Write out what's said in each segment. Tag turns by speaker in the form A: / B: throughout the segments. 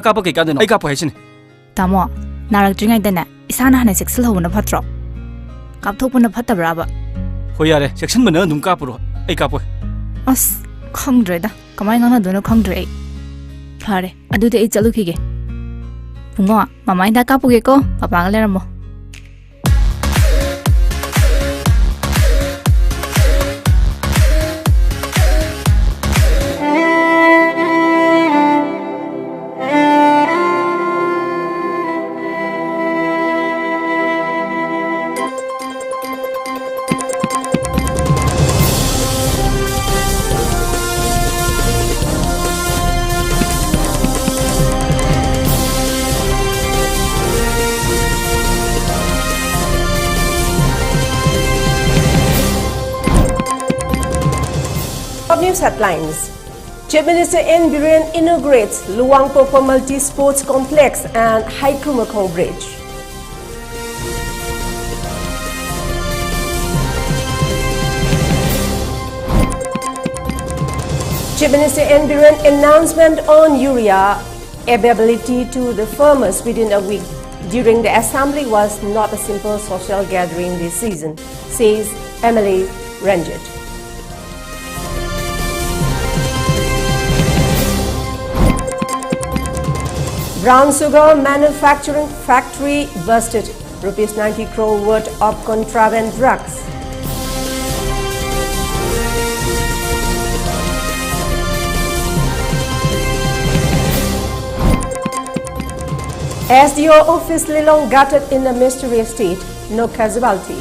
A: Kapo ke kadeno ai kapo haisin
B: Tamo narak dringai dana isana hana sexual hobuna phatro kapthopuna phatabra
A: Hoyare section bana dum kapuro ai kapo
B: As khangdreda kamai ngana dono khangdre Phare adude ai chalukhige Pungo mamai da kapuge ko papa galeramo
C: News headlines. Chief Minister N. Biren inaugurates Luangpopo Multi-Sports Complex and HARIPRIYA Bridge. Chief Minister N. Biren announcement on urea availability to the farmers within a week during the assembly was not a simple social gathering this season, says MLA Ranjit. Brown sugar manufacturing factory busted, rupees 90 crore worth of contraband drugs. SDO office Lilong gutted in a mysterious state, no casualty.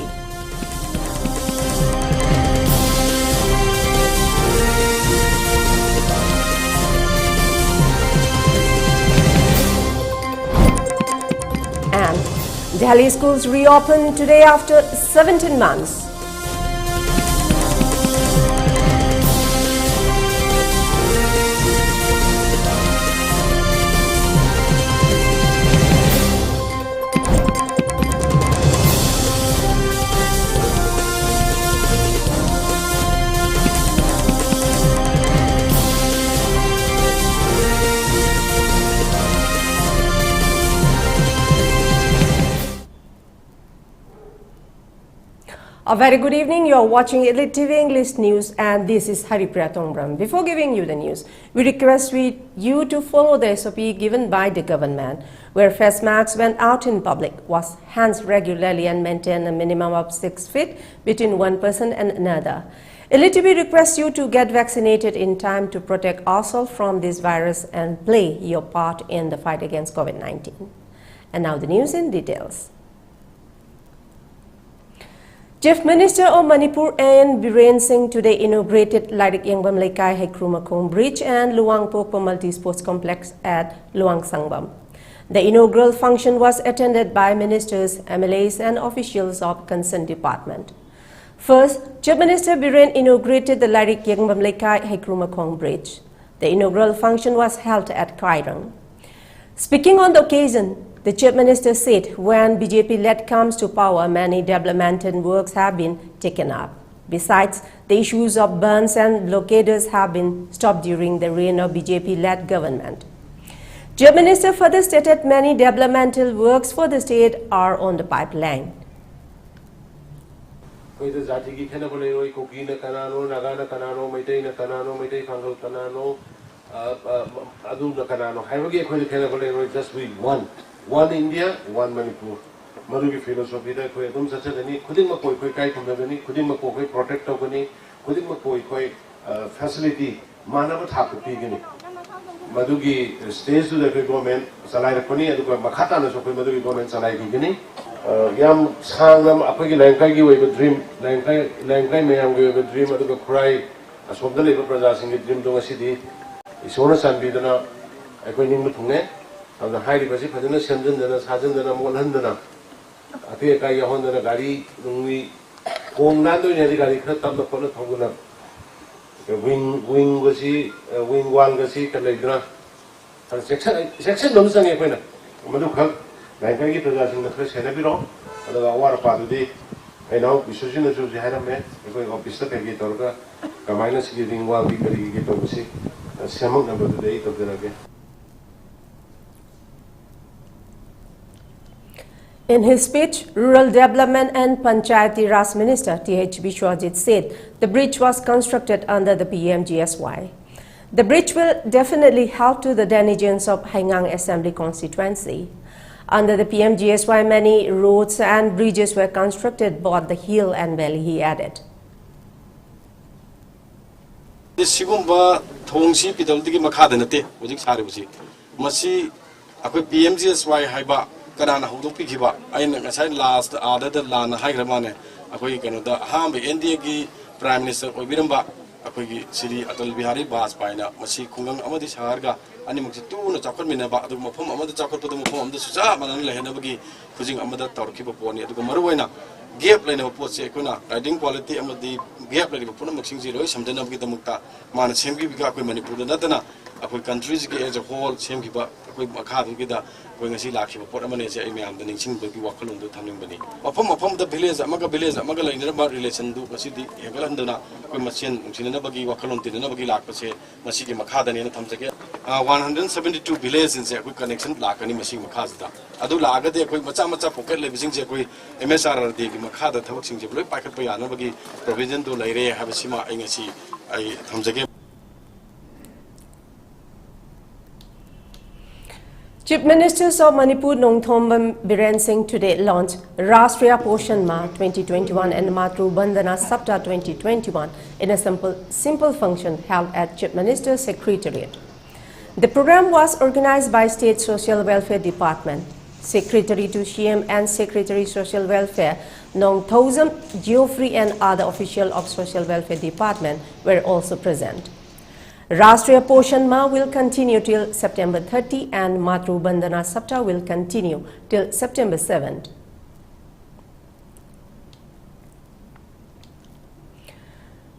C: Delhi schools reopen today after 17 months. A very good evening. You are watching ELITETV English News and this is HARIPRIYA. Before giving you the news, we request you to follow the SOP given by the government, where face masks when out in public, wash hands regularly and maintain a minimum of 6 feet between one person and another. ELITETV requests you to get vaccinated in time to protect ourselves from this virus and play your part in the fight against COVID-19. And now the news in details. Chief Minister of Manipur N. Biren Singh today inaugurated Lairik Yangbam Laikai HARIPRIYA Bridge and Luangpopo Multi-Sports Complex at Luang Sangbam. The inaugural function was attended by ministers, MLAs and officials of concerned department. First, Chief Minister Biren inaugurated the Lairik Yangbam Laikai HARIPRIYA Bridge. The inaugural function was held at Kairang. Speaking on the occasion, the Chief Minister said when BJP-led comes to power, many developmental works have been taken up. Besides, the issues of burns and blockades have been stopped during the reign of BJP-led government. Chief Minister further stated many developmental works for the state are on the pipeline.
D: One India, one Manipur. Madugi philosophy da koi adum sacha dani khuding ma koi kai thum dani khuding ma koi protect tawani khuding ma koi facility manaba thak pi gani madugi stage to the government salai rakoni adu makhata na so koi madugi government salai gi gani yam sangnam apagi langkai gi wei dream langkai me yam gi dream adu ko khrai asomda le praja sing dream do ngasi di isona sanbi dana akoi ning lu thungne अब हाइरी बसी फजन सेंजन दना साजन दना मोलहन दना अते का यहन दना गाड़ी दुंगी कोंगना तो नेदी गाड़ी खर तब न थंगुना विंग बसी विंग वाल गसी कलेदना सेक्शन दम संगे कोइना मदु खक बैंका की प्रजासिंग न खर सेना बिरो अदगा वार पादुदी एनाउ विश्वसिन जो हाइरा में कोइ ऑफिस त पेगी तोरका कमाइना सिगी विंग वाल की करी की तो बसी सेमक न बदु देई तो देना के
C: In his speech, Rural Development and Panchayati Raj Minister T.H. Bishwajit said the bridge was constructed under the PMGSY. The bridge will definitely help to the denizens of Haingang Assembly constituency. Under the PMGSY, many roads and bridges were constructed both the hill and valley, he added.
E: Sigumba Tongsi Pidaldi Makadanate, which is Haribusi. Masi, a PMGSY Haiba, Kanana Hudupikiba, I know last other than Lana Hagramane, a Koykanada, Hambi, Indiagi, Prime Minister Obiramba, a Koyi City, Atal Bihari Bas Pina, Masi Kungang Amadis Harga, Animaxitu, the Chocolate Minaba, the Mopom, Amada Chocolate Mopom, the Suza, and Lehenabagi, Kuzing Amada Torkiba Pony, the Gomaruena. Gap line of post secuna, riding quality of the gap line of Punamak zero, something of Gitamukta, Man, same give Manipur, Natana, a countries as a whole, same give up with Makadu Gida, going to see Laki, Portamanes, the nation will be walking on the Tanumani. Upon the village, Amaga village, Amagala in the relation to Masidi, Hegalandana, with Machine, Sinabagi, Wakalon, Tinabagi Lakase, Masiki Makadan in the Tamsaka. 172 villages in the connection, Lakani Machine Makazda. Adulaga, they quick Machamacha pocket living Jacqui, MSR, the Makada, Toxing, Packet Payanabagi, provision to Laire, Habasima, Ingasi, I Tamsaka.
C: Chief Ministers of Manipur Nongthombam Biren Singh today launched Rashtriya Poshan Ma 2021 and Matru Bandhana Sapta 2021 in a simple function held at Chief Minister's Secretariat. The program was organized by State Social Welfare Department. Secretary to CM and Secretary Social Welfare Nongthosam, Geoffrey and other officials of Social Welfare Department were also present. Rashtriya Poshan Ma will continue till September 30 and Matru Bandhana Sapta will continue till September 7th.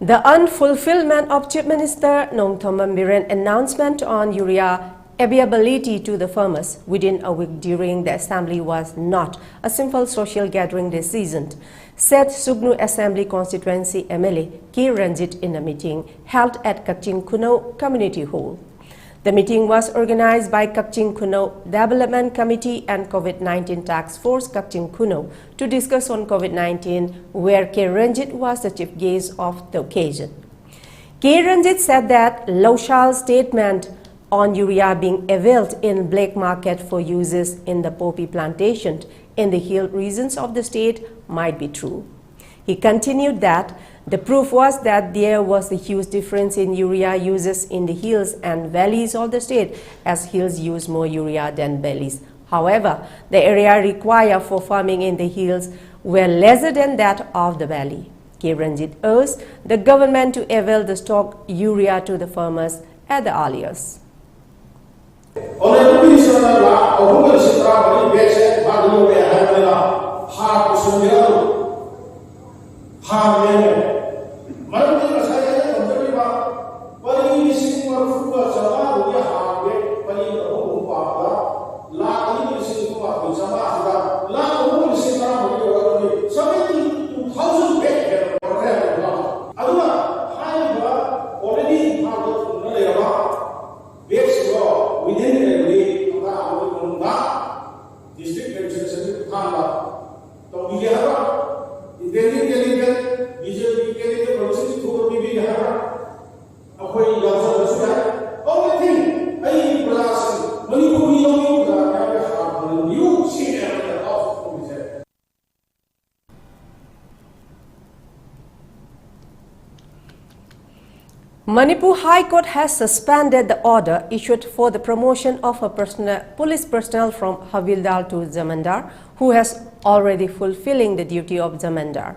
C: The unfulfillment of Chief Minister Nongthombam Biren's announcement on urea availability to the farmers within a week during the assembly was not a simple social gathering decision, said Sugnu Assembly Constituency MLA K. Ranjit in a meeting held at Kakching Kuno Community Hall. The meeting was organized by Kakching Kuno Development Committee and COVID-19 Task Force Kakching Kuno to discuss on COVID-19, where K. Ranjit was the chief guest of the occasion. K. Ranjit said that Laushal's statement on urea being availed in black market for uses in the poppy plantation in the hill regions of the state might be true. He continued that the proof was that there was a huge difference in urea uses in the hills and valleys of the state, as hills use more urea than valleys. However, the area required for farming in the hills were lesser than that of the valley. K. Ranjit urged the government to avail the stock urea to the farmers at the earliest. Manipur High Court has suspended the order issued for the promotion of a police personnel from Havildar to Zamindar who has already fulfilling the duty of Zamindar.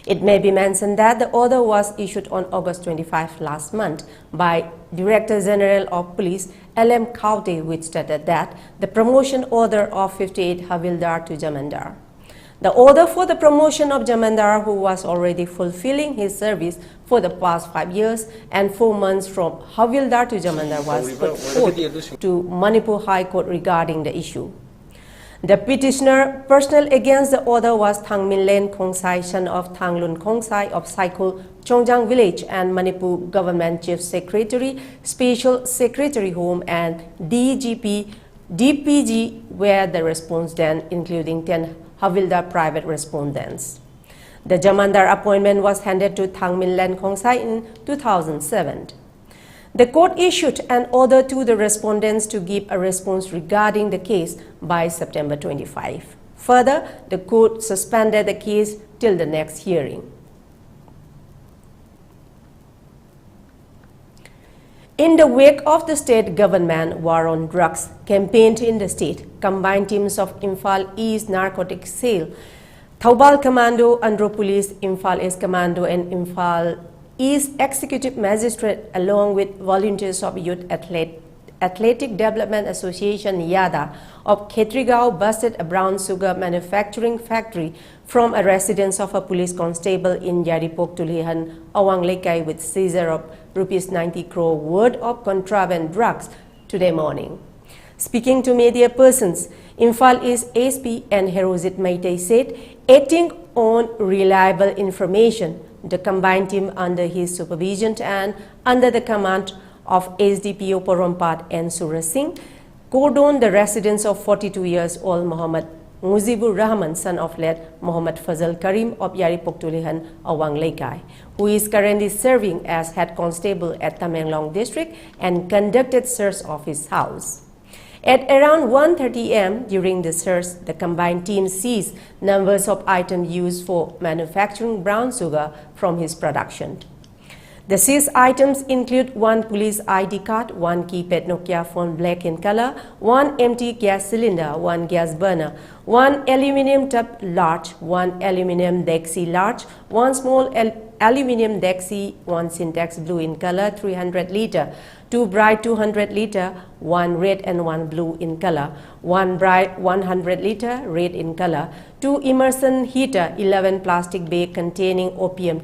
C: It may be mentioned that the order was issued on August 25 last month by Director General of Police L.M. Kaute, which stated that the promotion order of 58 Havildar to Zamindar. The order for the promotion of Jamindar, who was already fulfilling his service for the past 5 years and 4 months from Havildar to Jamindar, was put forth to Manipur High Court regarding the issue. The petitioner personnel against the order was Thangmin Len Khongsai, son of Thanglun Khongsai of Saikul, Chongjang Village, and Manipur Government Chief Secretary, Special Secretary Home, and DGP DPG were the respondents, including 10 Havildar private respondents. The Jamandar appointment was handed to Thangmin Len Khongsai in 2007. The court issued an order to the respondents to give a response regarding the case by September 25. Further, the court suspended the case till the next hearing. In the wake of the state government war on drugs campaigned in the state, combined teams of Imphal East Narcotics Cell, Thaubal Commando, Andhra Police, Imphal East Commando and Imphal East Executive Magistrate, along with volunteers of Youth Athletic Development Association YADA of Khetrigao, busted a brown sugar manufacturing factory from a residence of a police constable in Yaripok Tulihan, Awang Lekai, with seizure of rupees 90 crore worth of contraband drugs today morning. Speaking to media persons, Imphal East ASP and Herozit Maitei said, acting on reliable information, the combined team under his supervision and under the command of SDPO Porompat and Suraj Singh cordoned the residence of 42 years old Muhammad Mujibur Rahman, son of late Muhammad Fazal Karim of Yaripok Tulihan, Awang Lekai, who is currently serving as head constable at Tamenglong district, and conducted search of his house. At around 1:30 am, during the search, the combined team seized numbers of items used for manufacturing brown sugar from his production. The seized items include one police ID card, one keypad Nokia phone black in color, one empty gas cylinder, one gas burner, one aluminium tub large, one aluminium Dexi large, one small aluminium Dexi, one Syntax blue in color 300 liter, two bright 200 liter, one red and one blue in color, one bright 100 liter red in color, two immersion heater, 11 plastic bag containing opium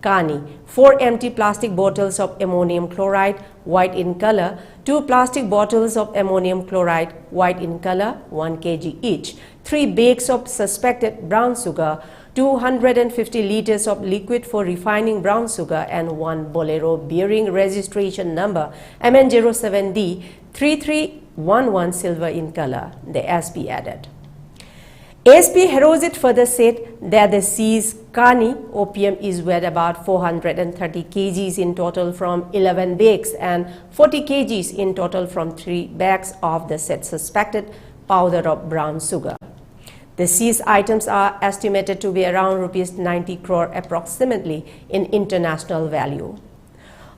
C: Kani, 4 empty plastic bottles of ammonium chloride, white in color, 2 plastic bottles of ammonium chloride, white in color, 1 kg each, 3 bags of suspected brown sugar, 250 liters of liquid for refining brown sugar, and 1 Bolero bearing registration number MN07D 3311 silver in color, the SP added. ASP Herozit further said that the seized Kani opium is worth about 430 kgs in total from 11 bags and 40 kgs in total from 3 bags of the said suspected powder of brown sugar. The seized items are estimated to be around rupees 90 crore approximately in international value.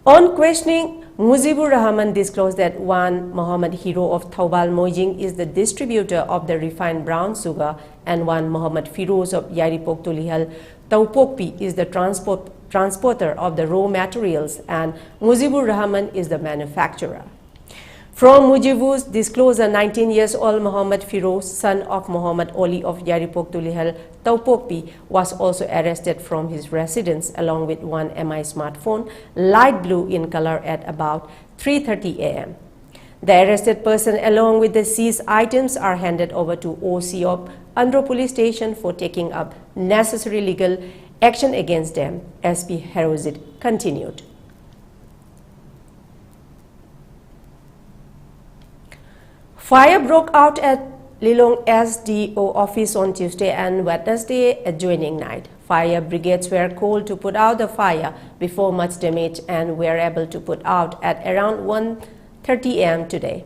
C: On questioning, Mujibur Rahman disclosed that one Muhammad Hero of Thaubal Mojing is the distributor of the refined brown sugar, and one Muhammad Firoz of Yaripok Tulihal Taupokpi is the transporter of the raw materials, and Mujibur Rahman is the manufacturer. From Mujibur's disclosure, 19 years old Muhammad Firoz, son of Muhammad Oli of Yaripok Tulihal Taupokpi, was also arrested from his residence along with one MI smartphone, light blue in color, at about 3:30 am. The arrested person along with the seized items are handed over to OC of Andhra Police Station for taking up necessary legal action against them, SP Herozit continued. Fire broke out at Lilong SDO office on Tuesday and Wednesday adjoining night. Fire brigades were called to put out the fire before much damage and were able to put out at around 1:30 am today.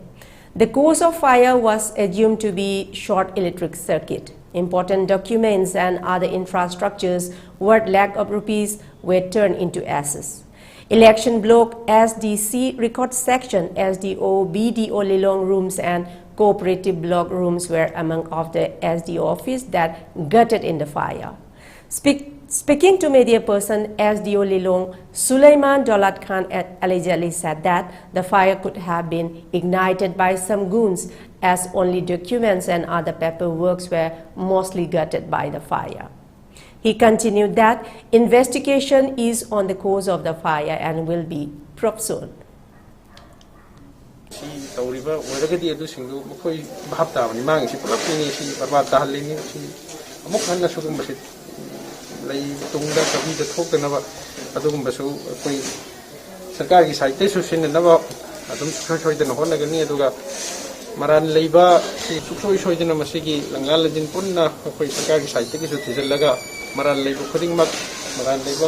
C: The cause of fire was assumed to be short electric circuit. Important documents and other infrastructures worth lakh of rupees were turned into ashes. Election block SDC record section, SDO, BDO Lilong rooms and cooperative block rooms were among of the SDO office that gutted in the fire. Speaking to media person, SDO Lilong Sulaiman Daulat Khan allegedly said that the fire could have been ignited by some goons, as only documents and other paperwork were mostly gutted by the fire. He continued that investigation is on the cause of the fire and will be probed soon.
F: maran leiba si suksoi soidina masigi langla lajin punna khoi sarkar ki site ki su thijallaga maran leiba khuding mak maran leiba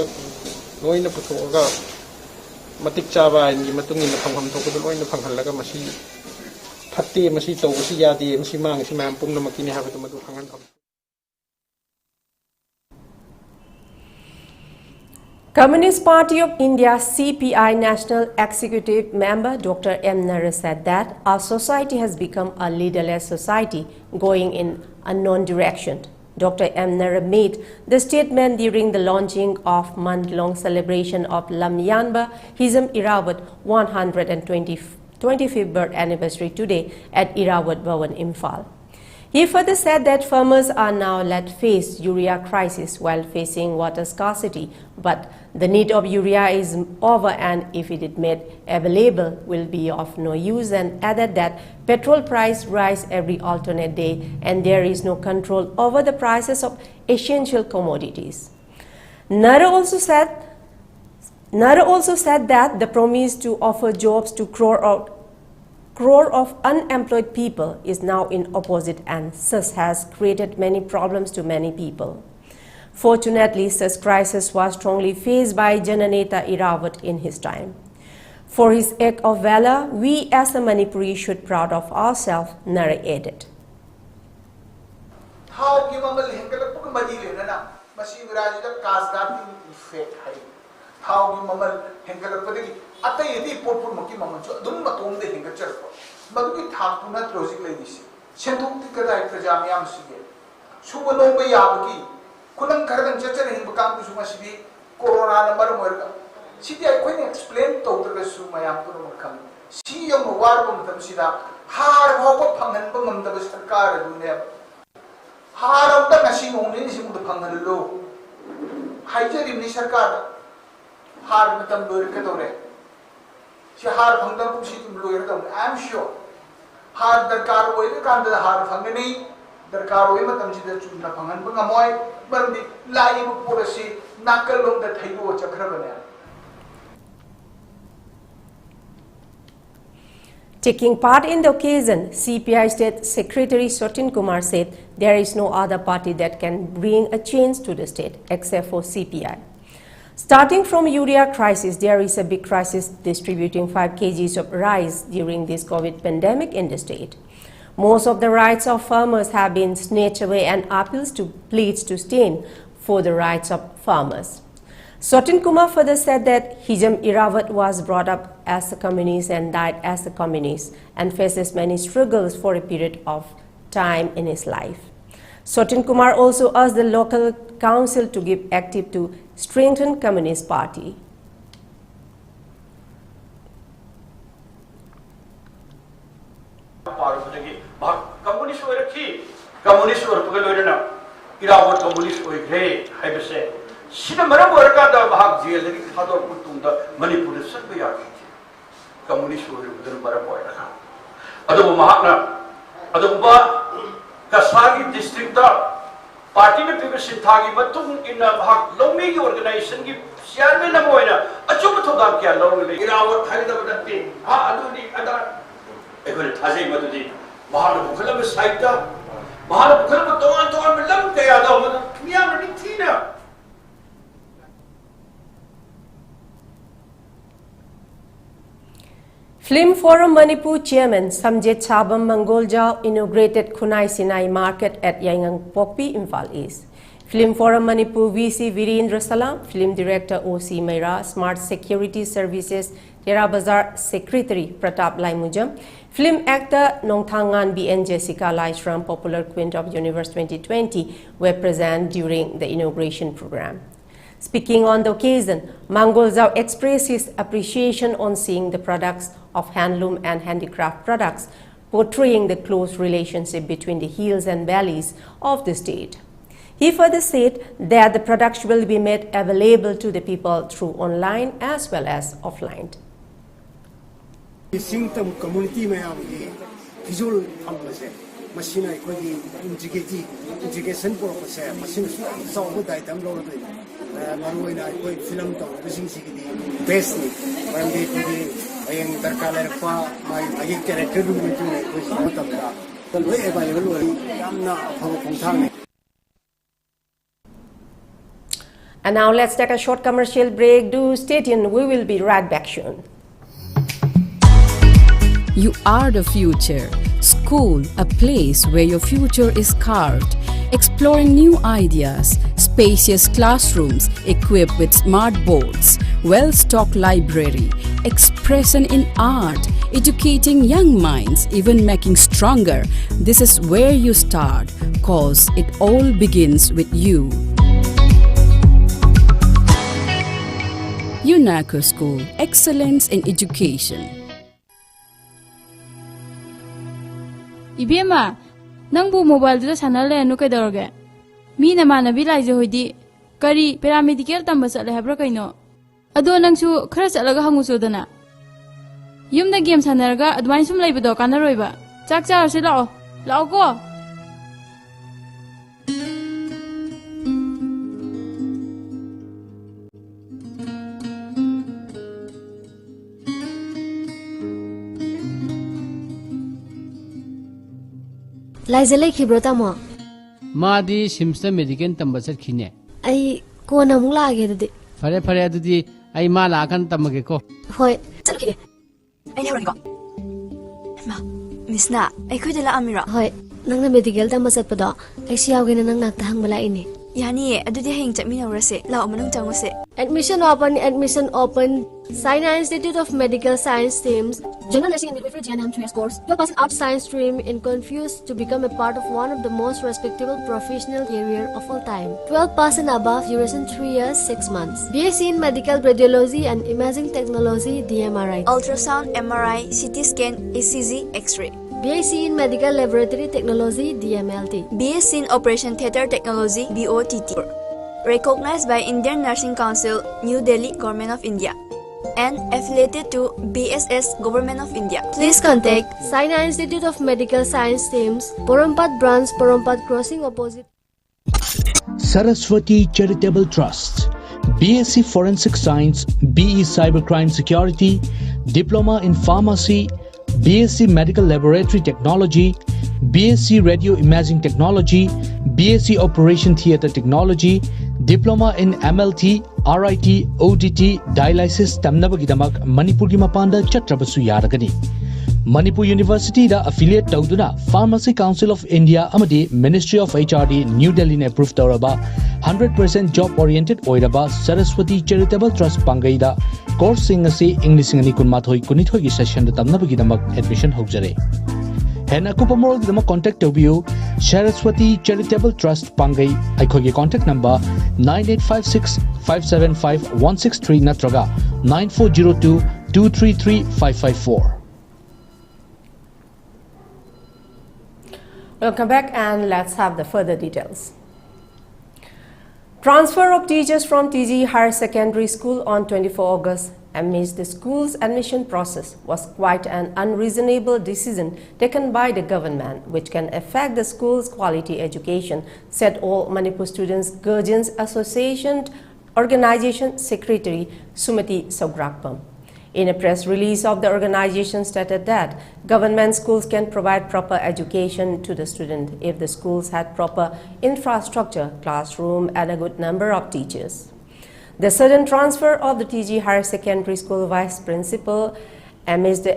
F: loina puthoga matik chaba ni matungi na phangham thokdu loina phanghallaga masi phatte masi tawsi yadi masi mang si mam pumna makini habatu madu phangan thom.
C: Communist Party of India CPI National Executive Member Dr. M. Nara said that our society has become a leaderless society going in a non-direction. Dr. M. Nara made the statement during the launching of month-long celebration of Lamyanba Hizam Irawat 125th birth anniversary today at Irawat Bhawan, Imphal. He further said that farmers are now let face urea crisis while facing water scarcity, but the need of urea is over and if it is made available will be of no use, and added that petrol price rise every alternate day and there is no control over the prices of essential commodities. Nara also said that the promise to offer jobs to crore of unemployed people is now in opposite and thus has created many problems to many people. Fortunately, such crisis was strongly faced by Jananeta Irawat in his time. For his act of valor, we as a Manipuri should proud of ourselves, Nara added.
G: How you mammal Hengalapadi, Atayati Popur Maki Mamancho, Dum Matom the Hingacher, Magu Takuna Trozic ladies, Sentum Tikada Prajamiam Sige, Subano Bayabaki, Kulam Karadan Chacher in Bakam Sumasibi, Corona Maramurka. City I couldn't explain totally Sumayam Purumakam. See young Warbum Tamsida, hard hope Pangan Bumam the Vestakar Dunia. Hard of the machine only is in the Pangan low. Hijack in Nisakar. Hard matam loir katore. Si hard phangdam pusi tum loir katom. I am sure. Hard darkar hoy the kan the hard phangani darkar hoy matam si the chuna phangan pangamoy bardi lai bu purasi nakal lom the thaibo chakra bana.
C: Taking part in the occasion, CPI State Secretary Sotin Kumar said there is no other party that can bring a change to the state except for CPI. Starting from urea crisis, there is a big crisis distributing 5 kgs of rice during this COVID pandemic in the state. Most of the rights of farmers have been snatched away and appeals to pleads to stand for the rights of farmers. Sotin Kumar further said that Hizam Irawat was brought up as a communist and died as a communist and faces many struggles for a period of time in his life. Sotin Kumar also asked the local council to give active to strengthen Communist Party.
H: Communist or Pugolina, Irawat communist or Grey, I say. Sidamara Workada Bahag Zil, Hado Putunda, Manipur, Sabayaki. Communist or Marapoya. Adu Mahana, Aduba, Kasagi district. Party में people सिंथागी बतुम इन भाग loamy की organization की share में न बोए ना अच्छों में थोड़ा क्या लोग ले इरावत थाली तो बदलते हाँ अदुनी अदा एक बार थाज़े मधुदी बाहर बुखला में साइटा बाहर बुखला में तोआन में लम के याद आओ मतलब मियाँ में नहीं थी ना.
C: Film Forum Manipur Chairman Samjet Chabam Mangoljao inaugurated Khunai Sinai Market at Yangang Pokpi, Imphal East. Film Forum Manipur VC Virendra Salam, Film Director OC Meira, Smart Security Services Tera Bazar Secretary Pratap Laimujam, Film Actor Nongthangan B. and Jessica Laishram, Popular Queen of Universe 2020 were present during the inauguration program. Speaking on the occasion, Mangoljao expressed his appreciation on seeing the products of handloom and handicraft products, portraying the close relationship between the hills and valleys of the state. He further said that the products will be made available to the people through online as well as offline.
I: Community machine integration process machine so good item load maruina film to using best when they ayang tarkala pa may character du metu ko sa tabda tal we available wari amna phawong thang.
C: And now let's take a short commercial break. Do stay tuned. We will be right back soon.
J: You are the future. School, a place where your future is carved. Exploring new ideas, spacious classrooms equipped with smart boards, well-stocked library, expression in art, educating young minds, even making stronger. This is where you start, cause it all begins with you. UNACO School, excellence in education.
K: Ibema, nangbu mobile dito sana le anu kaidorge. Mi na mana bilai je hoidi. Kari paramedical tamba sale habra kaino. Ado nangsu khara salaga hangu sodana. Yumda game sanarga adwain sum lai bido kana roiba. Chak cha se lao. Lao ko.
L: Laizalai khibrota mo
M: Madi Simsta Medical Tambasat Kine.
L: Ai ko na mung lage dadi.
M: Fare adudi ai ma la kan tamage ko.
L: Hoi, chalu
N: Ai ne ko. Ma, misna, ai khoi dela amira.
L: Hoi, nang na medical tambasat pado. Ai siaw gina nang nakta hang bala ini.
N: Yani adudi heng chami na rase. La manung changose.
L: Admission open. Sinai Institute of Medical Science streams. General Nursing and Midwifery GNM 3 course. You're passing out science stream in confused to become a part of one of the most respectable professional career of all time. 12% above duration 3 years 6 months. BSc in Medical Radiology and Imaging Technology DMRI.
N: Ultrasound, MRI, CT scan, ECG, X-ray.
L: BSc in Medical Laboratory Technology DMLT.
N: BSc in Operation Theatre Technology BOTT. Recognized by Indian Nursing Council, New Delhi, Government of India. And affiliated to BSS Government of India.
L: Please contact Sinai Institute of Medical Science Teams, Porompat Branch, Porompat Crossing opposite
O: Saraswati Charitable Trust, BSc Forensic Science, BE Cybercrime Security, Diploma in Pharmacy, BSc Medical Laboratory Technology, BSc Radio Imaging Technology, BSc Operation Theatre Technology, Diploma in MLT, RIT, ODT, Dialysis Tamnabagidamak, Manipuri Mapanda Chatrabasu Yaragani. Manipur University da affiliate Tauduna, Pharmacy Council of India, Amadi, Ministry of HRD, New Delhi approved Tauraba, 100% job oriented Oiraba, Saraswati Charitable Trust Pangaida, course singasi English and Kunmathoi Kunithoi session the Tamnabagidamak admission Hogzare. Hena Kupamol Dama contact you Saraswati Charitable Trust Pangai. I call your contact number 9856 575 163 Natraga 9402 233 554.
C: Welcome back and let's have the further details. Transfer of teachers from TG Higher Secondary School on 24 August amidst the school's admission process was quite an unreasonable decision taken by the government, which can affect the school's quality education, said All Manipur Students Guardians Association Organization Secretary Sumati Sograkpam. In a press release of the organization stated that government schools can provide proper education to the student if the schools had proper infrastructure, classroom and a good number of teachers. The sudden transfer of the TG Higher Secondary School Vice Principal amidst the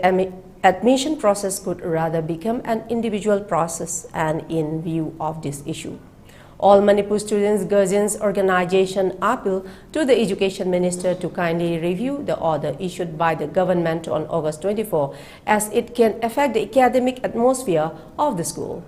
C: admission process could rather become an individual process, and in view of this issue, All Manipur Students Guardians Organization appeal to the Education Minister to kindly review the order issued by the government on August 24 as it can affect the academic atmosphere of the school.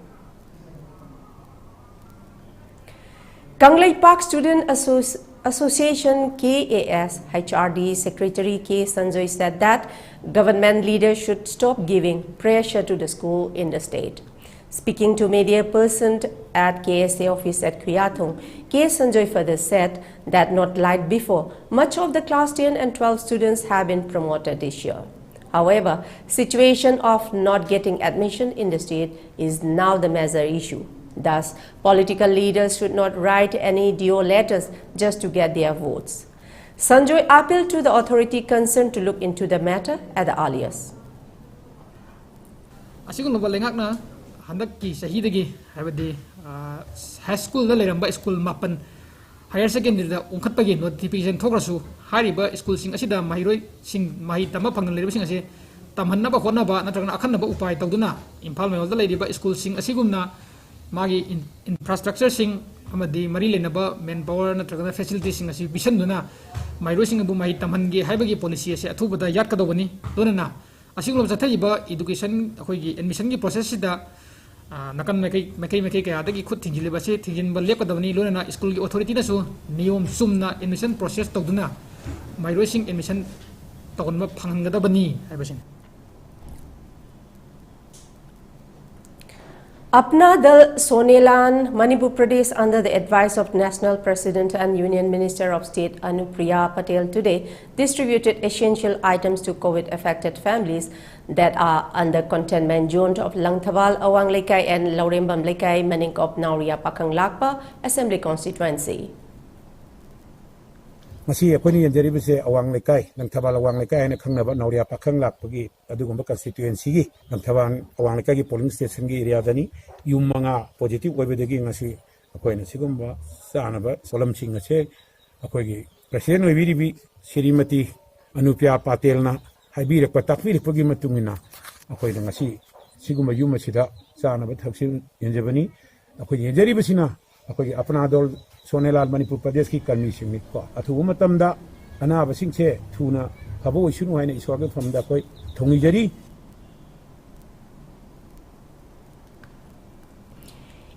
C: Kanglei Park Student Association KAS HRD Secretary K. Sanjoy said that government leaders should stop giving pressure to the school in the state. Speaking to media person at KSA office at Kuyathong, K. Sanjoy further said that not like before, much of the class 10 and 12 students have been promoted this year. However, situation of not getting admission in the state is now the major issue. Thus, political leaders should not write any DO letters just to get their votes. Sanjoy appealed to the authority concerned to look into the matter at the earliest.
P: Asigulaba lengakna handakki sahidagi habadi high school da leramba school mapan higher secondary da ungkhatpagi notification thokrasu hariba school sing asida mahiroi sing mahi tama phangna lerba sing ase tamhanna ba khona ba natragna akhanna ba upai tawduna imphal mel da leriba school sing asigumna magi infrastructure sing amadi mari lenaba manpower natragna facility sing asi bisanduna mahiroi sing bu mahi tamhangi haibagi policy ase athubada yatkadobani donana asigulom chathaiba education akhoi admission gi process sida nakan mekai kaya adagi khut thingile base thingin ba lepkadabani lonana school gi authority na su niyom sumna admission process tawduna mairoi sing admission tawonma phanggadabani haibasin
C: Apna Dal Sonelan, Manipur Pradesh, under the advice of National President and Union Minister of State HARIPRIYA Patel today, distributed essential items to COVID-affected families that are under containment zone of Langthawal, Awang Lekai and Laurembam Lekai, Maningkop, Nauria, Pakang Lakpa Assembly Constituency.
Q: Masi akoni yanjari se Awang Lekai, Langthawal Awang Lekai na khangnaba Nauria Pakang Lakpagi adugumba constituency gi Langthawal Awang Lekai gi polling station gi area dani yum manga positive oibedagi ngasi akoina sigumba sanaba solam singa se akoigi president oibiribi Srimati Anupriya Patel na haibire patakmiri pagi matungina akoina ngasi sigumba yum sida sanaba thaksin yanjabani akoi yanjari basina akoigi apna dol Sonelal Manipur Pradesh ki kalmi singit ko athu matamda ana basing se thuna khabo isunu haina iswaga famda koi thongi jari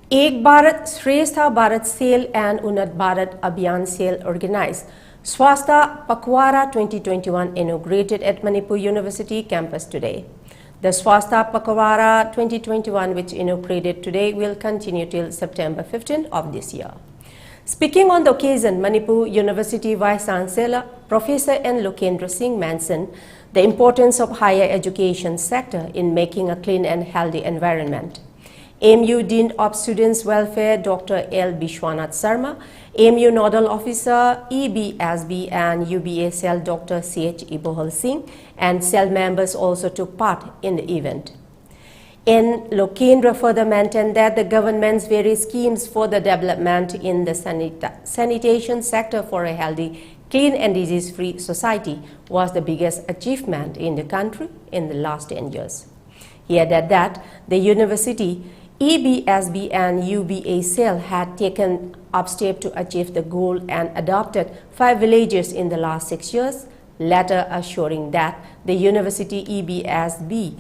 C: Ek Bharat Shrestha Bharat Sale and Unnat Bharat Abhiyan Sale organized Swastha Pakhwara 2021 inaugurated at Manipur University campus today. The Swastha Pakhwara 2021, which inaugurated today, will continue till September 15 of this year. Speaking on the occasion, Manipur University Vice Chancellor Professor N. Lokendra Singh mentioned the importance of higher education sector in making a clean and healthy environment. AMU Dean of Students Welfare Dr. L. Bishwanath Sharma, AMU Nodal Officer EBSB and UBA Cell Dr. C.H. Ibohal Singh and cell members also took part in the event. N. Lokendra further maintained that the government's various schemes for the development in the sanitation sector for a healthy, clean and disease-free society was the biggest achievement in the country in the last 10 years. He added that the university, EBSB and UBA Cell had taken up steps to achieve the goal and adopted 5 villages in the last 6 years, later assuring that the university EBSB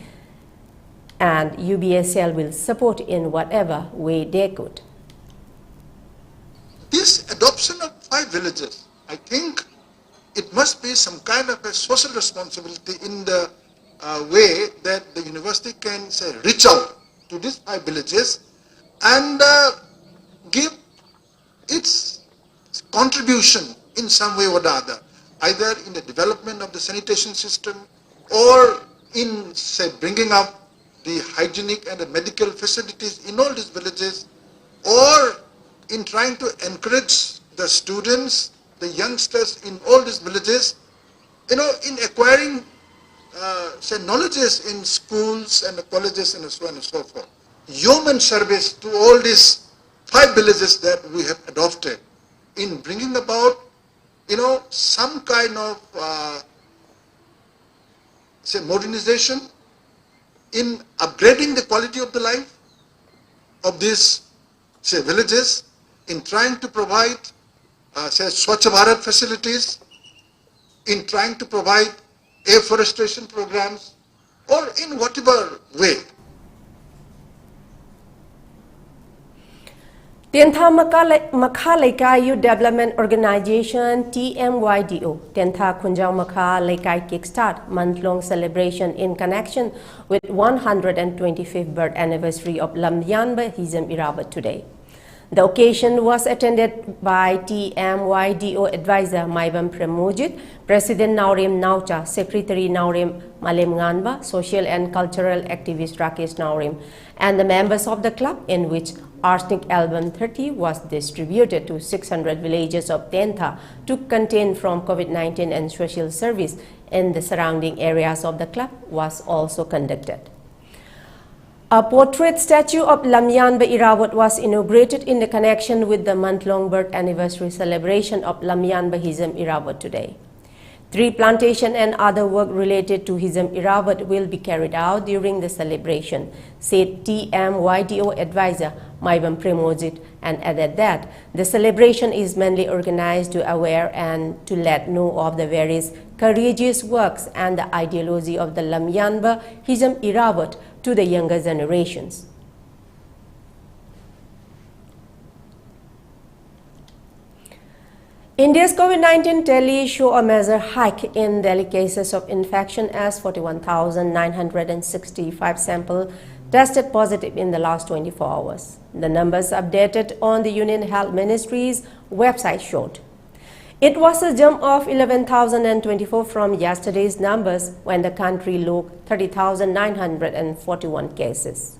C: and UBSL will support in whatever way they could.
R: This adoption of 5 villages, I think it must be some kind of a social responsibility in the way that the university can say reach out to these 5 villages and give its contribution in some way or the other, either in the development of the sanitation system or in say bringing up the hygienic and the medical facilities in all these villages, or in trying to encourage the students, the youngsters in all these villages, in acquiring say knowledges in schools and colleges and so on and so forth. Human service to all these 5 villages that we have adopted in bringing about, some kind of say modernization, in upgrading the quality of the life of these say villages, in trying to provide say Swachh Bharat facilities, in trying to provide afforestation programs, or in whatever way.
C: Tentha Makha Laikai Youth Development Organization TMYDO, Tentha Khunjau Makha Laikai Kickstart month-long celebration in connection with 125th birth anniversary of Lamyanba Hizam Irabat today. The occasion was attended by TMYDO advisor Maibam Premojit, President Naurim Naucha, Secretary Naurim Malem Nganba, Social and Cultural Activist Rakesh Naurim, and the members of the club, in which Arsenic album 30 was distributed to 600 villages of Tentha to contain from COVID-19, and social service in the surrounding areas of the club was also conducted. A portrait statue of Lamyanba Irawat was inaugurated in the connection with the month-long birth anniversary celebration of Lamyanba Hizam Irawat today. Tree plantation and other work related to Hizam Irawat will be carried out during the celebration, said TMYDO advisor Maibam Premojit, and added that the celebration is mainly organized to aware and to let know of the various courageous works and the ideology of the Lamyanba Hizam Irawat to the younger generations. India's COVID-19 tally show a major hike in Delhi cases of infection as 41,965 samples tested positive in the last 24 hours. The numbers updated on the Union Health Ministry's website showed. It was a jump of 11,024 from yesterday's numbers when the country logged 30,941 cases.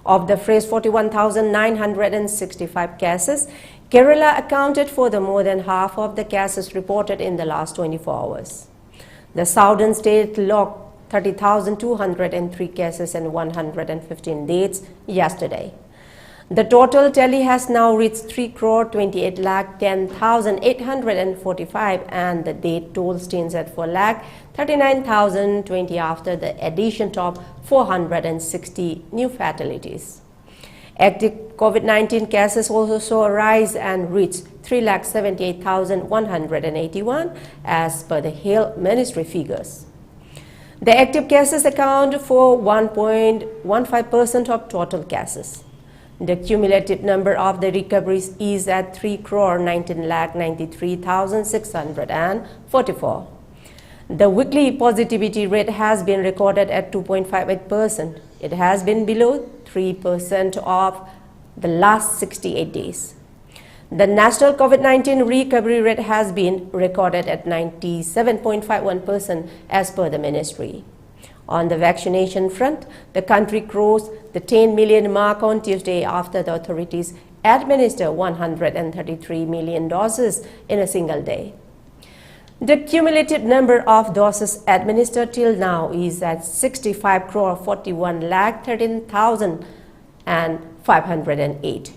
C: Of the fresh 41,965 cases, Kerala accounted for the more than half of the cases reported in the last 24 hours. The southern state logged 30,203 cases and 115 deaths yesterday. The total tally has now reached 3,28,10,845 and the death toll stands at 4,39,020 after the addition of 460 new fatalities. Active COVID-19 cases also saw a rise and reached 3,78,181 as per the Health Ministry figures. The active cases account for 1.15% of total cases. The cumulative number of the recoveries is at 3,19,93,644. The weekly positivity rate has been recorded at 2.58%. It has been below 3% of the last 68 days. The national COVID-19 recovery rate has been recorded at 97.51% as per the ministry. On the vaccination front, the country crossed the 10 million mark on Tuesday after the authorities administered 133 million doses in a single day. The cumulative number of doses administered till now is at 65,41,13,508.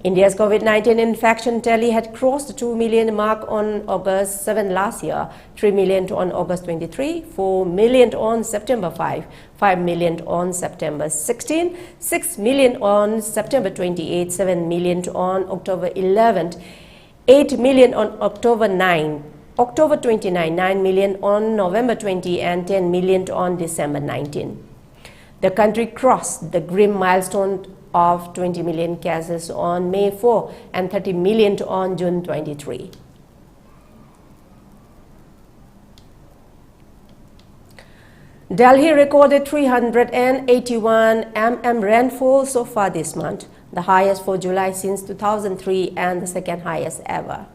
C: India's COVID-19 infection tally had crossed the 2 million mark on August 7 last year, 3 million on August 23, 4 million on September 5, 5 million on September 16, 6 million on September 28, 7 million on October 11, 8 million on October 9, October 29, 9 million on November 20, and 10 million on December 19. The country crossed the grim milestone of 20 million cases on May 4 and 30 million on June 23. Delhi recorded 381 mm rainfall so far this month, the highest for July since 2003 and the second highest ever.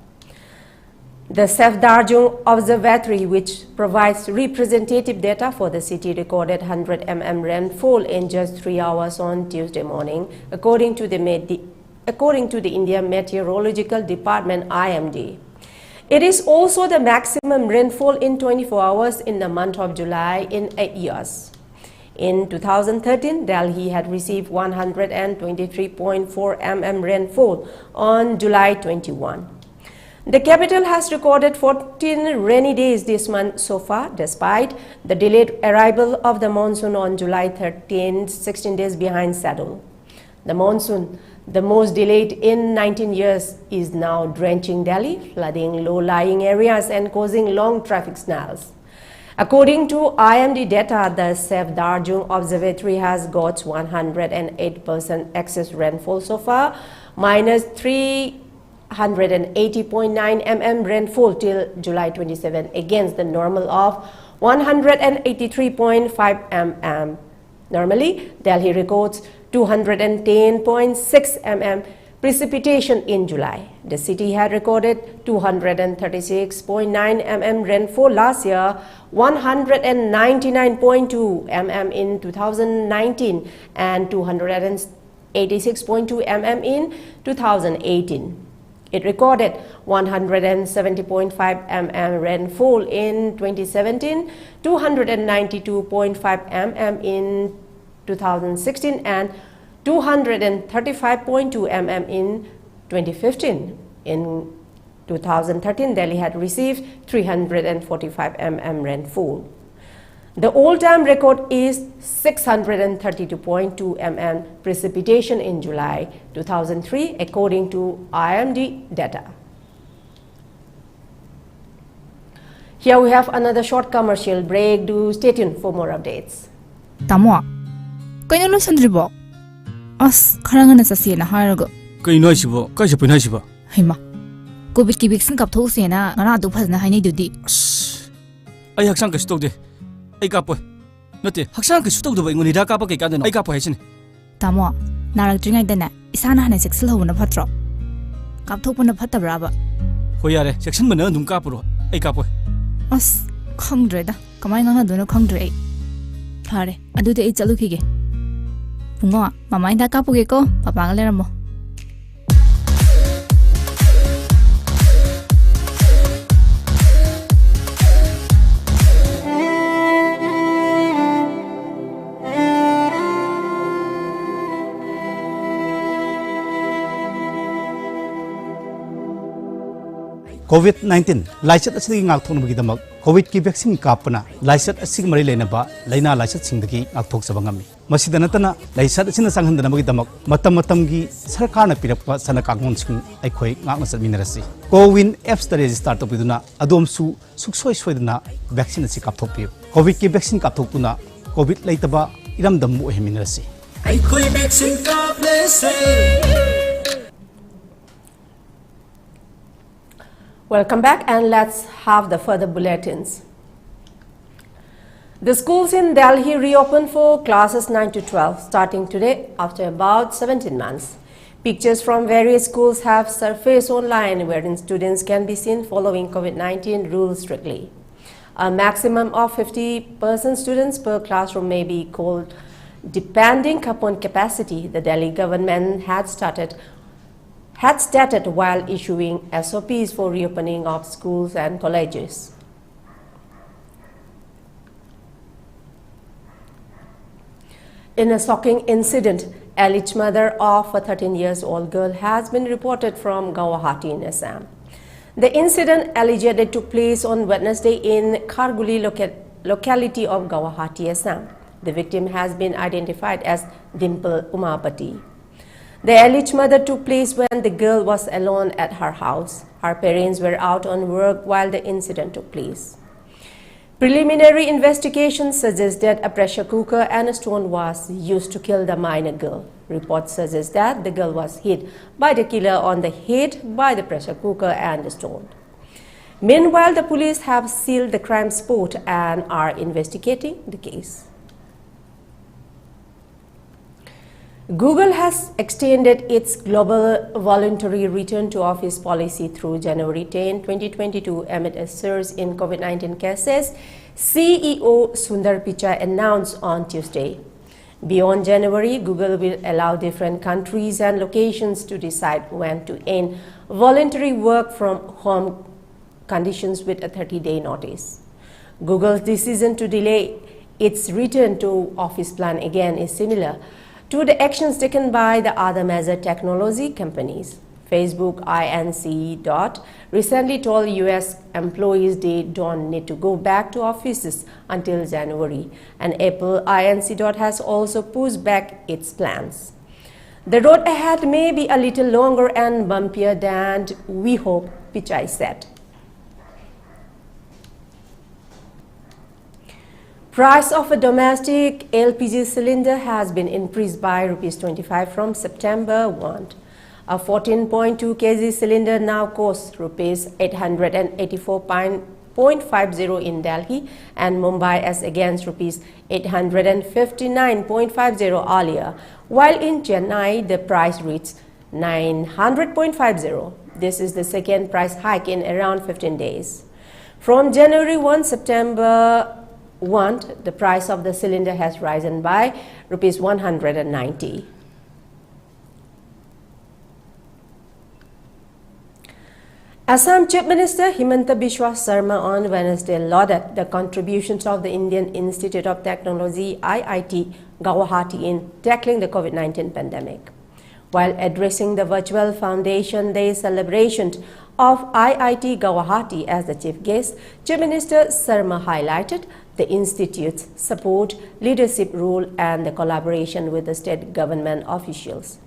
C: The Safdarjung Observatory, which provides representative data for the city, recorded 100 mm rainfall in just 3 hours on Tuesday morning, according to the India Meteorological Department (IMD). It is also the maximum rainfall in 24 hours in the month of July in 8 years. In 2013, Delhi had received 123.4 mm rainfall on July 21. The capital has recorded 14 rainy days this month so far, despite the delayed arrival of the monsoon on July 13, 16 days behind schedule. The monsoon, the most delayed in 19 years, is now drenching Delhi, flooding low-lying areas and causing long traffic snarls. According to IMD data, the Safdarjung Observatory has got 108% excess rainfall so far, minus 380.9 mm rainfall till July 27 against the normal of 183.5 mm. Normally, Delhi records 210.6 mm precipitation in July. The city had recorded 236.9 mm rainfall last year, 199.2 mm in 2019 and 210 86.2 mm in 2018. It recorded 170.5 mm rainfall in 2017, 292.5 mm in 2016, and 235.2 mm in 2015. In 2013, Delhi had received 345 mm rainfall. The all-time record is 632.2 mm precipitation in July 2003, according to IMD data. Here we have another short commercial break. Do stay tuned for more updates.
B: Tamo, kaya lo sandribo. As karanga na sasiya na harago.
A: Kaya noy sibo, kaya siya pinay sibo.
B: Hima, COVID ki vaccine kapto siya na ngana adu phas na haini dudi.
A: Ay haksang kasi tawde. Ay kapoy. Nati, haksang kasi tawde ba ingon hida kapag kay kada no? Ay kapoy hasin.
B: Tamo, narak dringay dana. Isa na hanin sexil ho na patro. Kapto po na patabra ba?
A: Hoyare, section mo na nung kapuro. Ay kapoy.
B: As khangdre da. Kamay nga na doon khangdre ay. Pare, adu de ay chalukige. Pungo, mamay da kapuge ko. Papangalera mo.
S: COVID-19 लाइसेट असि ngakthonबगिदमक COVID की vaccine कापना लाइसेट असि मरि लेनबा लाइना लाइसेट सिंगदगी ngakthok sabangami masida natana लाइसेट असि संगहनदनबगिदमक मतम मतमगी सरकारना पिरकपा सना कागमन सिंग अखोय ngakna satminarasi कोविन एप्स ता रजिस्टर तोबिदुना अदोमसु सुखसोय सोयदना वैक्सीन असि कापथोकपि कोविड की वैक्सीन कापथोकतुना कोविड लेतबा इरमदम ओहेमिनरasi
T: अखोय वैक्सीन कापलेसे.
C: Welcome back, and let's have the further bulletins. The schools in Delhi reopened for classes 9 to 12 starting today after about 17 months. Pictures from various schools have surfaced online wherein students can be seen following COVID-19 rules strictly. A maximum of 50% students per classroom may be called depending upon capacity. The Delhi government had stated while issuing SOPs for reopening of schools and colleges. In a shocking incident, Elit's mother of a 13-year-old girl has been reported from Guwahati in Assam. The incident allegedly took place on Wednesday in Kharguli locality of Guwahati, Assam. The victim has been identified as Dimple Umapati. The alleged mother took place when the girl was alone at her house. Her parents were out on work while the incident took place. Preliminary investigation suggests that a pressure cooker and a stone was used to kill the minor girl. Reports suggest that the girl was hit by the killer on the head by the pressure cooker and the stone. Meanwhile, the police have sealed the crime spot and are investigating the case. Google has extended its global voluntary return to office policy through January 10, 2022 amid a surge in COVID-19 cases, CEO Sundar Pichai announced on Tuesday. Beyond January, Google will allow different countries and locations to decide when to end voluntary work from home conditions with a 30-day notice. Google's decision to delay its return to office plan again is similar to the actions taken by the other major technology companies. Facebook Inc. recently told US employees they don't need to go back to offices until January, and Apple Inc. has also pushed back its plans. The road ahead may be a little longer and bumpier than we hope, Pichai said. Price of a domestic LPG cylinder has been increased by ₹25 from September 1. A 14.2 kg cylinder now costs ₹884.50 in Delhi and Mumbai as against ₹859.50 earlier, while in Chennai the price reached $900.50. This is the second price hike in around 15 days. From January 1 September 1, the price of the cylinder has risen by ₹190. Assam Chief Minister Himanta Biswa Sarma on Wednesday lauded the contributions of the Indian Institute of Technology IIT Guwahati in tackling the COVID-19 pandemic. While addressing the virtual Foundation Day celebration of IIT Guwahati as the chief guest, Chief Minister Sarma highlighted the institute's support, leadership role and the collaboration with the state government officials.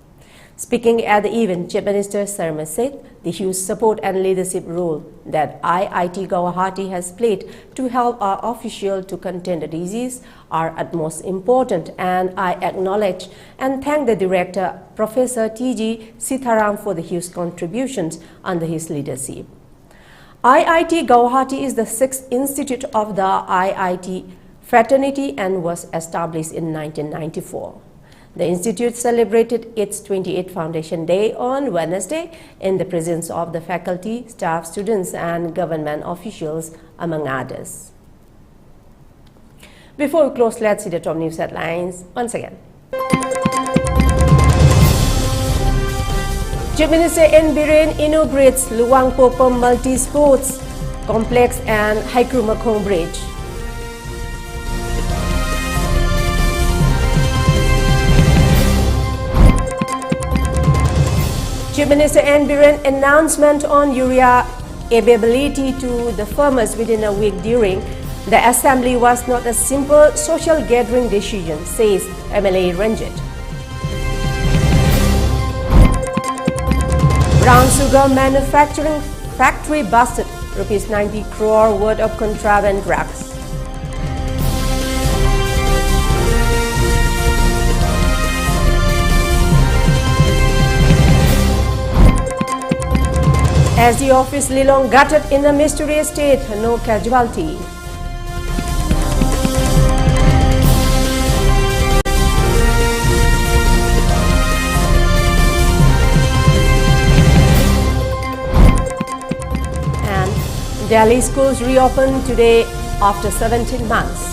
C: Speaking at the event, Chief Minister Sarma said the huge support and leadership role that IIT Guwahati has played to help our officials to contain the disease are utmost important, and I acknowledge and thank the Director, Professor T.G. Sitharam, for the huge contributions under his leadership. IIT Guwahati is the 6th institute of the IIT fraternity and was established in 1994. The institute celebrated its 28th Foundation Day on Wednesday in the presence of the faculty, staff, students and government officials, among others. Before we close, let's see the top news headlines once again. Chief Minister N. Biren inaugurates Luang Popom Multi-Sports Complex and Haikrumakong Bridge. Chief Minister N. Biren announcement on urea availability to the farmers within a week during the assembly was not a simple social gathering decision, says MLA Ranjit. Brown sugar manufacturing factory busted rupees 90 crore worth of contraband drugs. As the office Lilong gutted in a mysterious state, no casualty. And Delhi schools reopened today after 17 months.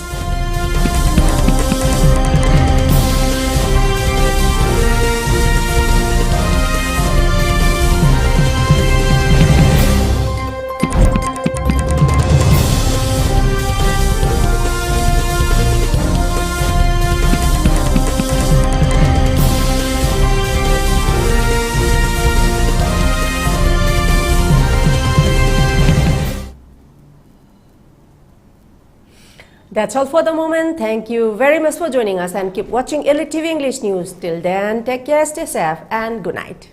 C: That's all for the moment. Thank you very much for joining us and keep watching ELITETV English News. Till then, take care, stay safe and good night.